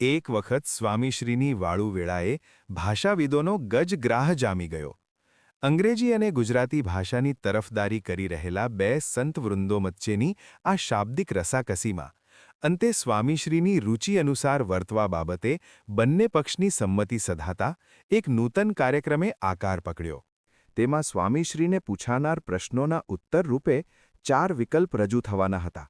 એક વખત સ્વામીશ્રીની વાળુવેળાએ ભાષાવિદોનો ગજગ્રાહ જામી ગયો. અંગ્રેજી અને ગુજરાતી ભાષાની તરફદારી કરી રહેલા બે સંતવૃંદો વચ્ચેની આ શાબ્દિક રસાકસીમાં અંતે સ્વામીશ્રીની રૂચિ અનુસાર વર્તવા બાબતે બંને પક્ષની સંમતિ સધાતા એક નૂતન કાર્યક્રમે આકાર પકડ્યો. તેમાં સ્વામીશ્રીને પૂછાનાર પ્રશ્નોના ઉત્તર રૂપે 4 વિકલ્પ રજૂ થવાના હતા,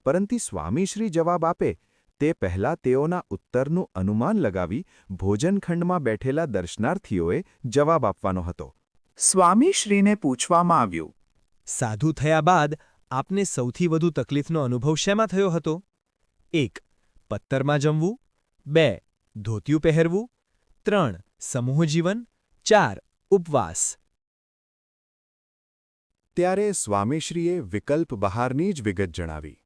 પરંતુ સ્વામીશ્રી જવાબ આપે તે પહેલાં તેઓના ઉત્તરનું અનુમાન લગાવી ભોજનખંડમાં બેઠેલા દર્શનાર્થીઓએ જવાબ આપવાનો હતો. સ્વામીશ્રીને પૂછવામાં આવ્યું, સાધુ થયા બાદ આપને સૌથી વધુ તકલીફનો અનુભવ શેમાં થયો હતો? 1. પત્તરમાં જમવું, 2. ધોતિયું પહેરવું, 3. સમૂહજીવન, 4. ઉપવાસ. ત્યારે સ્વામીશ્રીએ વિકલ્પ બહારની જ વિગત જણાવી.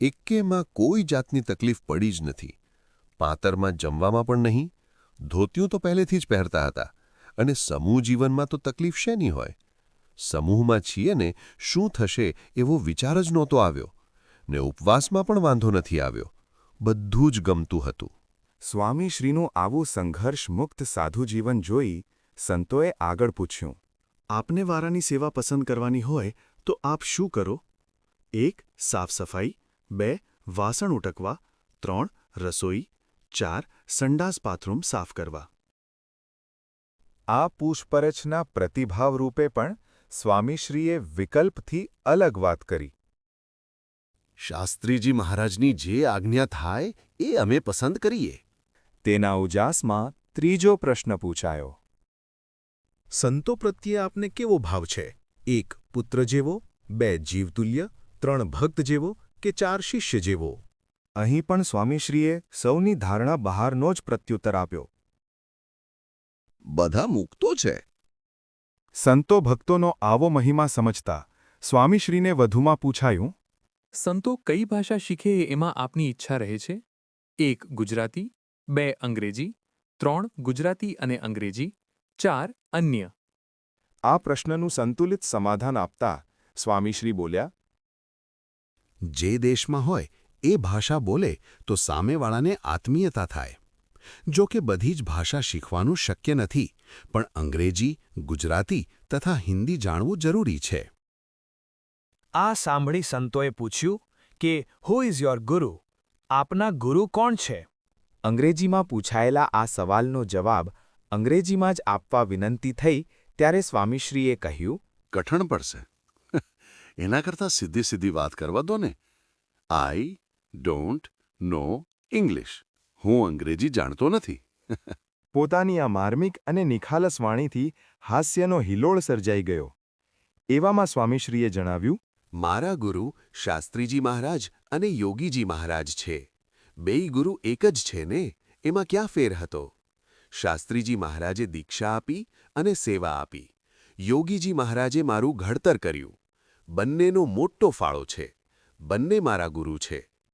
એકેયમાં કોઈ જાતની તકલીફ પડી જ નથી. પાતરમાં જમવામાં પણ નહીં, ધોતિયું તો પહેલેથી જ પહેરતા હતા, અને સમૂહ જીવનમાં તો તકલીફ શેની હોય? સમૂહમાં છીએ ને શું થશે એવો વિચાર જ નહોતો આવ્યો, ને ઉપવાસમાં પણ વાંધો નથી આવ્યો. બધું જ ગમતું હતું. સ્વામીશ્રીનું આવું સંઘર્ષમુક્ત સાધુ જીવન જોઈ સંતોએ આગળ પૂછ્યું, આપને વારાની સેવા પસંદ કરવાની હોય તો આપ શું કરો? 1. સાફ સફાઈ, 2. વાસણ ઉટકવા, 3. રસોઈ, 4. સંડાસ બાથરૂમ સાફ કરવા. આ પૂછપરછના પ્રતિભાવ રૂપે પણ સ્વામીશ્રીએ વિકલ્પથી અલગ વાત કરી. શાસ્ત્રીજી મહારાજની જે આજ્ઞા થાય એ અમે પસંદ કરીએ. તેના ઉજાસમાં ત્રીજો પ્રશ્ન પૂછાયો. સંતો પ્રત્યે આપને કેવો ભાવ છે? 1. પુત્ર જેવો, 2. જીવતુલ્ય, 3. ભક્ત જેવો કે 4. શિષ્ય જેવો? અહીં પણ સ્વામીશ્રીએ સૌની ધારણા બહારનો જ પ્રત્યુત્તર આપ્યો. બધા મુક્તો છે. સંતો ભક્તોનો આવો મહિમા સમજતા સ્વામીશ્રીને વધુમાં પૂછાયું, સંતો કઈ ભાષા શીખે એમાં આપની ઈચ્છા રહે છે? 1. ગુજરાતી, 2. અંગ્રેજી, 3. ગુજરાતી અને અંગ્રેજી, 4. અન્ય. આ પ્રશ્નનું સંતુલિત સમાધાન આપતા સ્વામીશ્રી બોલ્યા, જે દેશમાં હોય એ ભાષા બોલે તો સામેવાળાને આત્મીયતા થાય. જો કે બધી જ ભાષા શીખવાનું શક્ય નથી, પણ અંગ્રેજી, ગુજરાતી તથા હિન્દી જાણવું જરૂરી છે. આ સાંભળી સંતોએ પૂછ્યું કે હુ ઇઝ યોર ગુરુ? આપના ગુરુ કોણ છે? અંગ્રેજીમાં પૂછાયેલા આ સવાલનો જવાબ અંગ્રેજીમાં જ આપવા વિનંતી થઈ ત્યારે સ્વામીશ્રીએ કહ્યું, કઠણ પડશે. એના કરતાં સીધી સીધી વાત કરવા દો ને. I don't know English. હું અંગ્રેજી જાણતો નથી. પોતાની આ માર્મિક અને નિખાલસ વાણીથી હાસ્યનો હિલોળ સર્જાઈ ગયો. એવામાં સ્વામીશ્રીએ જણાવ્યું, મારા ગુરુ શાસ્ત્રીજી મહારાજ અને યોગીજી મહારાજ છે. બેય ગુરુ એક જ છે ને, એમાં ક્યાં ફેર હતો? શાસ્ત્રીજી મહારાજે દીક્ષા આપી અને સેવા આપી. યોગીજી મહારાજે મારું ઘડતર કર્યું. બંનેનો મોટો ફાળો છે. બંને મારા ગુરુ છે.